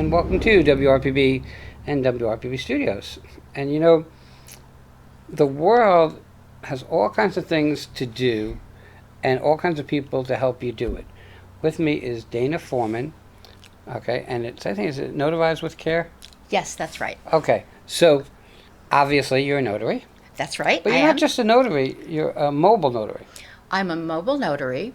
and welcome to WRPB and WRPB Studios. And you know, the world has all kinds of things to do and all kinds of people to help you do it. With me is Dana Foreman, okay, and I think it's Notarized with Care? Yes, that's right. Okay, so obviously you're a notary. That's right. But you're not just a notary, you're a mobile notary. I'm a mobile notary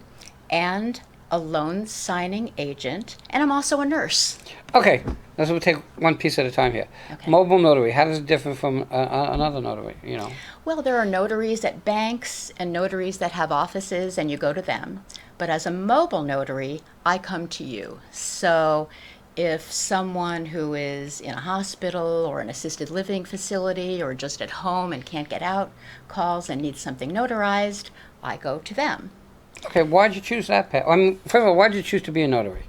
and a loan signing agent, and I'm also a nurse. Okay, let's we'll take one piece at a time here. Okay. Mobile notary, how does it differ from another notary, you know? Well, there are notaries at banks and notaries that have offices, and you go to them. But as a mobile notary, I come to you. So if someone who is in a hospital or an assisted living facility or just at home and can't get out calls and needs something notarized, I go to them. Okay, why'd you choose that path? First of all, why'd you choose to be a notary?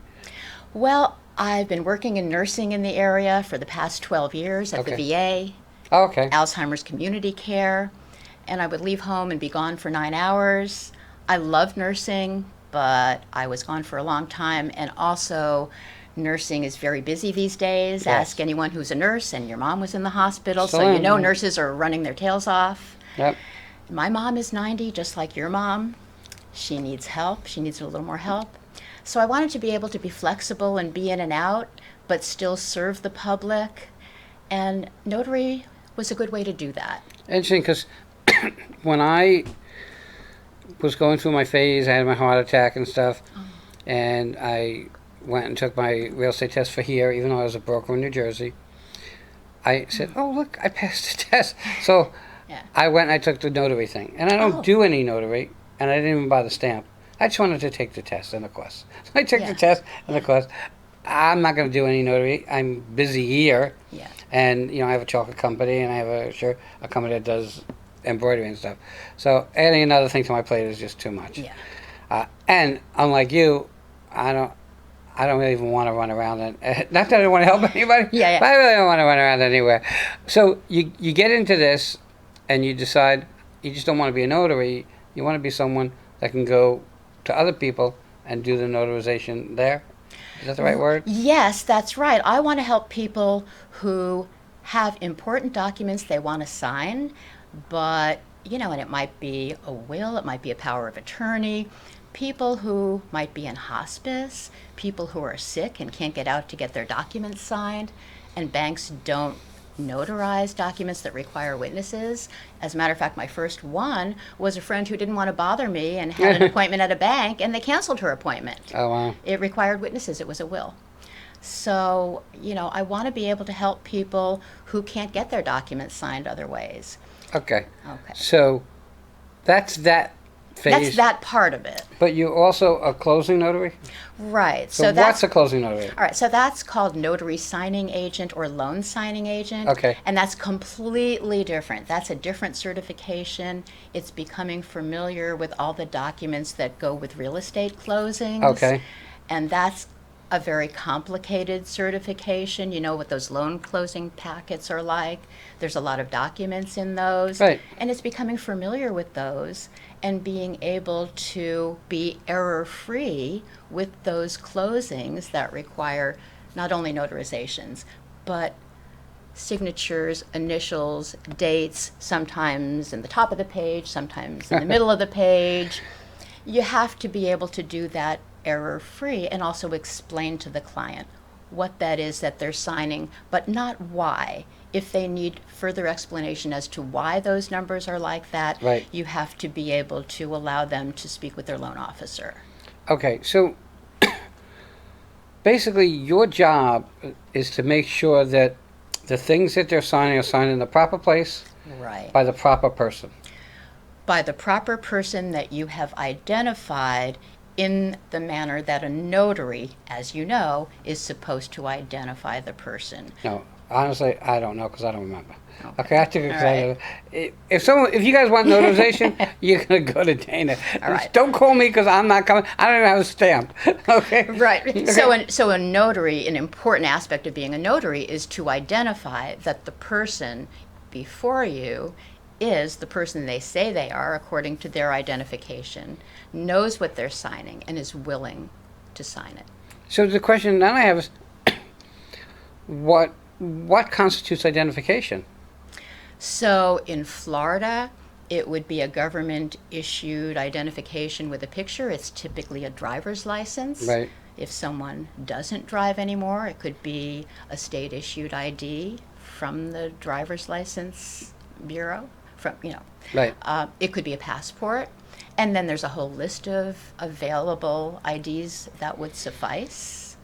Well, I've been working in nursing in the area for the past 12 years at the VA, Oh, okay. Alzheimer's community care, and I would leave home and be gone for 9 hours. I love nursing, but I was gone for a long time, and also nursing is very busy these days. Yes. Ask anyone who's a nurse, and your mom was in the hospital, so Sure. you know nurses are running their tails off. Yep. My mom is 90, just like your mom. She needs help. She needs a little more help. So I wanted to be able to be flexible and be in and out, but still serve the public. And notary was a good way to do that. Interesting, because when I was going through my phase, I had my heart attack and stuff, and I went and took my real estate test for here, even though I was a broker in New Jersey. I said, oh, look, I passed the test. So Yeah. I went and I took the notary thing. And I don't Oh. do any notary, and I didn't even buy the stamp. I just wanted to take the test and the course. So I took Yeah. the test and the course. I'm not going to do any notary. I'm busy here. Yeah. And, you know, I have a chocolate company, and I have a company that does embroidery and stuff. So adding another thing to my plate is just too much. Yeah. And unlike you, I don't really even want to run around. Not that I don't want to help anybody, Yeah. but I really don't want to run around anywhere. So you get into this, and you decide you just don't want to be a notary. You want to be someone that can go to other people and do the notarization there. Is that the right word? Yes, that's right. I want to help people who have important documents they want to sign, but, you know, and it might be a will, it might be a power of attorney, people who might be in hospice, people who are sick and can't get out to get their documents signed, and banks don't notarize documents that require witnesses. As a matter of fact, my first one was a friend who didn't want to bother me and had an appointment at a bank, and they canceled her appointment. Oh, wow. It required witnesses. It was a will. So, you know, I want to be able to help people who can't get their documents signed other ways. Okay. Okay. So that's that phase. That's that part of it. But you're also a closing notary? Right. So what's a closing notary? All right, so that's called Notary Signing Agent or Loan Signing Agent. Okay. And that's completely different. That's a different certification. It's becoming familiar with all the documents that go with real estate closings. Okay. And that's a very complicated certification. You know what those loan closing packets are like. There's a lot of documents in those. Right. And it's becoming familiar with those and being able to be error-free with those closings that require not only notarizations, but signatures, initials, dates, sometimes in the top of the page, sometimes in the middle of the page. You have to be able to do that error-free and also explain to the client what that is that they're signing, but not why. If they need further explanation as to why those numbers are like that, Right. you have to be able to allow them to speak with their loan officer. Okay, so basically your job is to make sure that the things that they're signing are signed in the proper place Right. by the proper person. By the proper person that you have identified in the manner that a notary, as you know, is supposed to identify the person. No, honestly, I don't know because I don't remember. Okay. Okay, I took All excited. If you guys want notarization, you're gonna go to Dana. All right. Don't call me because I'm not coming. I don't even have a stamp. Okay. Right. Okay. So a notary, an important aspect of being a notary is to identify that the person before you is the person they say they are according to their identification, knows what they're signing, and is willing to sign it. So the question that I have is, what constitutes identification? So in Florida, it would be a government issued identification with a picture. It's typically a driver's license. Right. If someone doesn't drive anymore, it could be a state issued ID from the driver's license bureau. Right. It could be a passport. And then there's a whole list of available IDs that would suffice.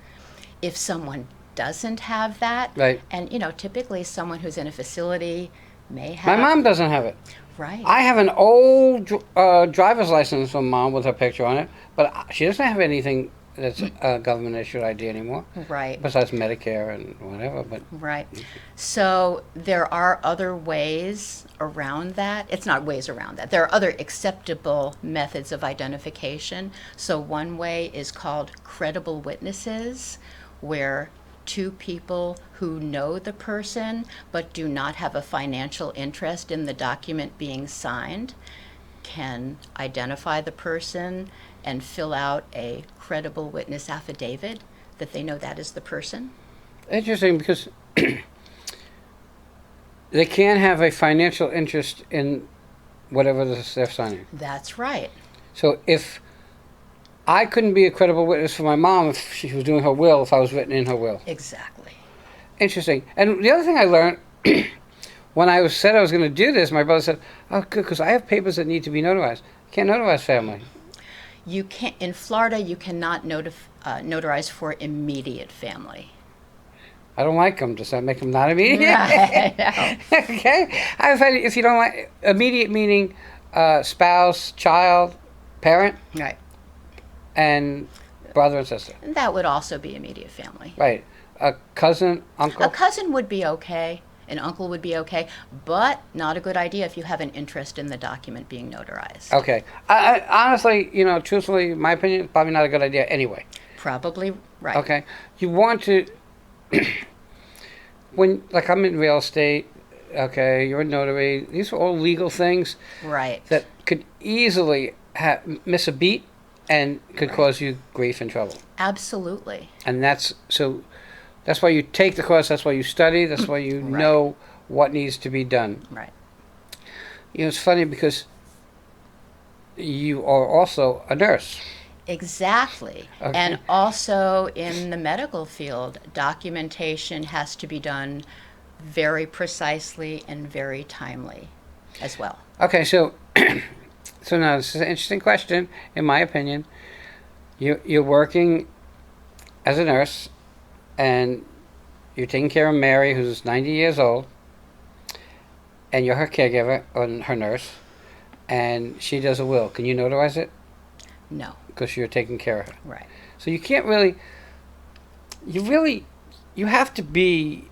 If someone doesn't have that, Right. and typically someone who's in a facility may My have. mom doesn't have it. Right. I have an old driver's license from Mom with her picture on it, but she doesn't have anything that's a government issued ID anymore. Right. Besides Medicare and whatever, but Right. So there are other ways around that. It's not ways around that. There are other acceptable methods of identification. So one way is called credible witnesses, where two people who know the person but do not have a financial interest in the document being signed can identify the person and fill out a credible witness affidavit that they know that is the person. interesting because they can't have a financial interest in whatever they're signing. That's right. So if I couldn't be a credible witness for my mom if she was doing her will, if I was written in her will. Exactly. Interesting. And the other thing I learned when I said I was going to do this, my brother said, "Oh, good, because I have papers that need to be notarized. Can't notarize family." You can't in Florida. You cannot notarize for immediate family. I don't like them. Does that make them not immediate? Right. Okay. I've had, if you don't like immediate, meaning spouse, child, parent, Right. and brother and sister. And that would also be immediate family. Right. A cousin, uncle. A cousin would be okay. An uncle would be okay, but not a good idea if you have an interest in the document being notarized. Okay. I honestly, truthfully, my opinion, it's probably not a good idea anyway. Probably right. Okay. You want to, like I'm in real estate, okay, you're a notary, these are all legal things Right. that could easily miss a beat and could cause you grief and trouble. Absolutely. And that's why you take the course, that's why you study, that's why you Right. know what needs to be done. Right. It's funny because you are also a nurse. Exactly. Okay. And also in the medical field, documentation has to be done very precisely and very timely as well. Okay, so now this is an interesting question, in my opinion. You're working as a nurse, and you're taking care of Mary, who's 90 years old, and you're her caregiver, or her nurse, and she does a will. Can you notarize it? No. Because you're taking care of her. Right. So you can't really, you have to be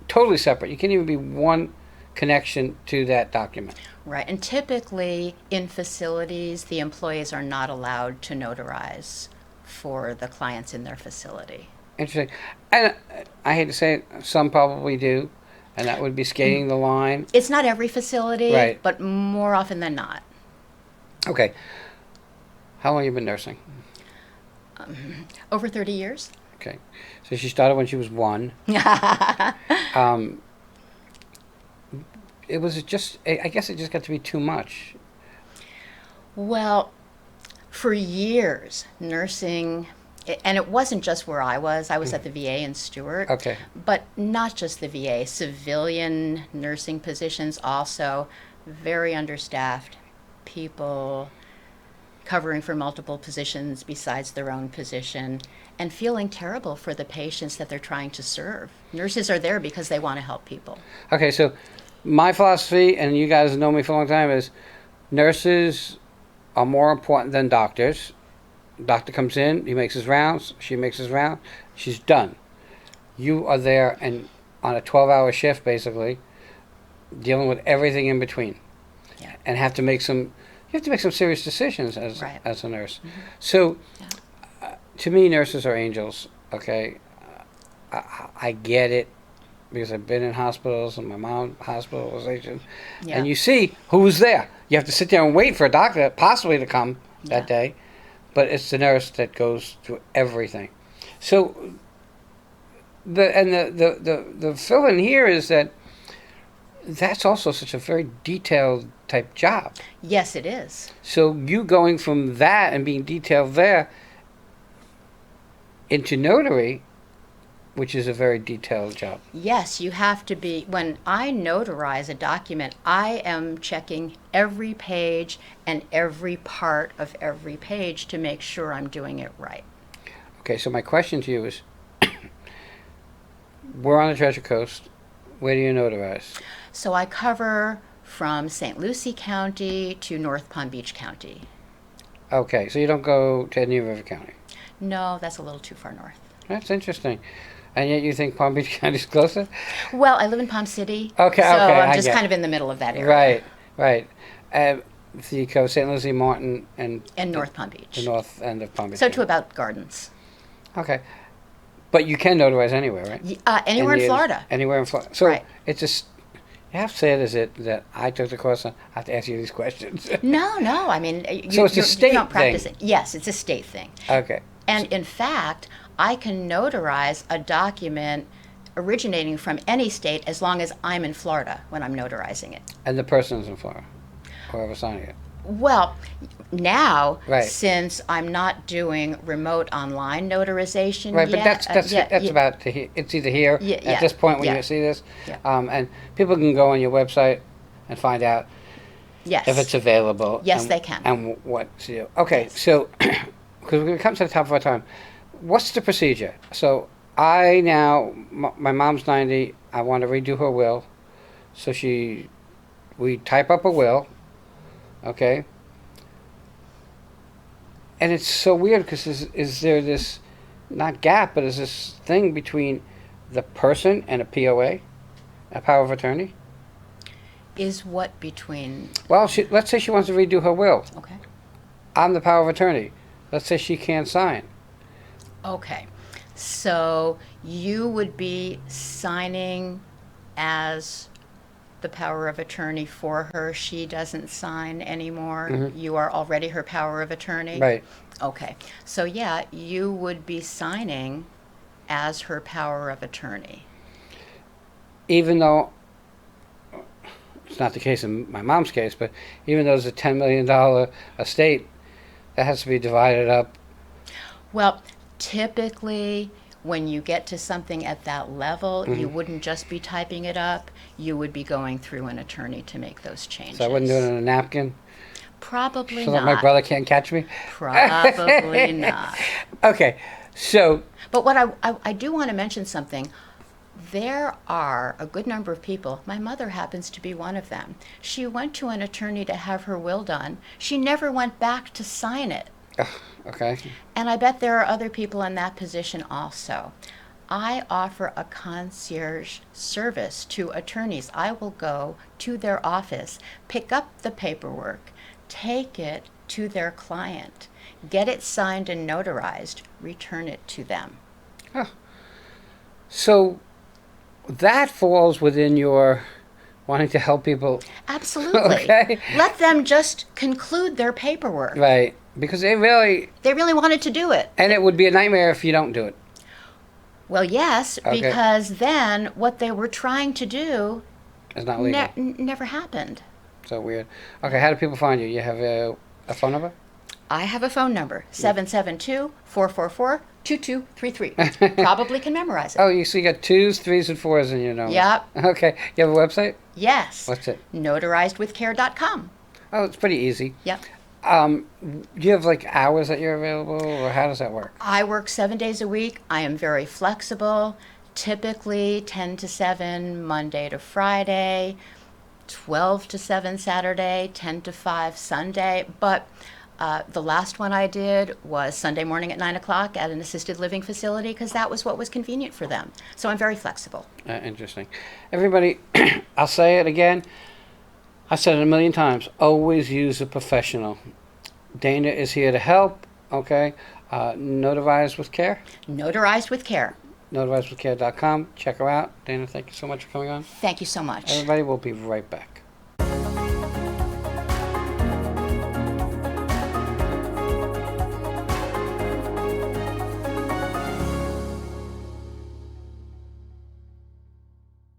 totally separate. You can't even be one connection to that document. Right. And typically in facilities, the employees are not allowed to notarize for the clients in their facility. Interesting. And I hate to say it, some probably do, and that would be skating the line. It's not every facility, Right. but more often than not. Okay. How long have you been nursing? Over 30 years. Okay. So she started when she was 1. It was just, I guess it just got to be too much. Well, for years, nursing, and it wasn't just where I was at the VA in Stewart. Okay. But not just the VA, civilian nursing positions also, very understaffed, people covering for multiple positions besides their own position, and feeling terrible for the patients that they're trying to serve. Nurses are there because they want to help people. Okay, so my philosophy, and you guys know me for a long time, is nurses are more important than doctors. Doctor comes in, he makes his rounds, she makes his round, she's done. You are there and on a 12-hour shift, basically, dealing with everything in between. Yeah. And you have to make some serious decisions as Right. as a nurse. Mm-hmm. So, to me, nurses are angels. Okay, I get it because I've been in hospitals and my mom hospitalization, Yeah. and you see who's there. You have to sit there and wait for a doctor possibly to come that Yeah. day, but it's the nurse that goes through everything. So, the fill in here is that that's also such a very detailed type job. Yes, it is. So you going from that and being detailed there into notary, which is a very detailed job. Yes, you have to be. When I notarize a document, I am checking every page and every part of every page to make sure I'm doing it right. Okay, so my question to you is, we're on the Treasure Coast. Where do you notarize? So I cover from St. Lucie County to North Palm Beach County. Okay, so you don't go to Indian River County. No, that's a little too far north. That's interesting. And yet you think Palm Beach County's closer? Well, I live in Palm City. Okay, so okay, I'm I just get kind of in the middle of that area. Right, right. So you go St. Lucie, Martin, and North Palm Beach. the north end of Palm Beach. So to about Gardens. Okay. But you can notarize anywhere, right? Anywhere in Florida. Anywhere in Florida. So Right. it's just, you have to say it as it that I took the course and I have to ask you these questions. No. I mean, So it's a state you don't practice thing. it. Yes, it's a state thing. Okay. And in fact, I can notarize a document originating from any state as long as I'm in Florida when I'm notarizing it. And the person's in Florida, whoever signing it. Well, now, Right. since I'm not doing remote online notarization Right, yet, but that's yeah, about to it's either here Yeah, at yeah, this point when yeah. you see this, Yeah. and people can go on your website and find out yes. if it's available. Yes, and, they can. And what to do. Okay, Yes. so because we come to the top of our time, what's the procedure? So I now my mom's 90. I want to redo her will, so we type up a will. Okay. And it's so weird because is there this, not gap, but is this thing between the person and a POA, a power of attorney? Is what between, Well, let's say she wants to redo her will. okay. I'm the power of attorney. Let's say she can't sign. Okay. So you would be signing as the power of attorney for her. She doesn't sign anymore. Mhm. You are already her power of attorney. Right. Okay. So yeah, you would be signing as her power of attorney. Even though it's not the case in my mom's case, but even though it's a $10 million estate, that has to be divided up. Well, typically when you get to something at that level, you wouldn't just be typing it up. You would be going through an attorney to make those changes. So I wouldn't do it on a napkin Probably so not. that my brother can't catch me. Probably not. Okay, so But what I do want to mention something. There are a good number of people. My mother happens to be one of them. She went to an attorney to have her will done. She never went back to sign it. okay, And I bet there are other people in that position also. I offer a concierge service to attorneys. I will go to their office, pick up the paperwork, take it to their client, get it signed and notarized, return it to them. so that falls within your wanting to help people, Absolutely. Okay. Let them just conclude their paperwork. right? Because they really, They really wanted to do it. and it would be a nightmare if you don't do it. Well, yes, Okay. because then what they were trying to do It's not legal. never happened. So weird. Okay, how do people find you? You have a phone number? I have a phone number, 772-444-2233. Probably can memorize it. Oh, so you got 2s, 3s, and 4s in your number. Yep. Okay, you have a website? Yes. What's it? Notarizedwithcare.com. Oh, it's pretty easy. Yep. Do you have like hours that you're available, or how does that work? I work 7 days a week. I am very flexible. Typically 10 to 7 Monday to Friday, 12 to 7 Saturday, 10 to 5 Sunday. But the last one I did was Sunday morning at 9 o'clock at an assisted living facility because that was what was convenient for them. So I'm very flexible. Interesting. Everybody, I'll say it again. I said it a million times. Always use a professional. Dana is here to help. Okay. Notarized with care. Notarized with care. Notarizedwithcare.com. Check her out. Dana, thank you so much for coming on. Thank you so much. Everybody, we'll be right back.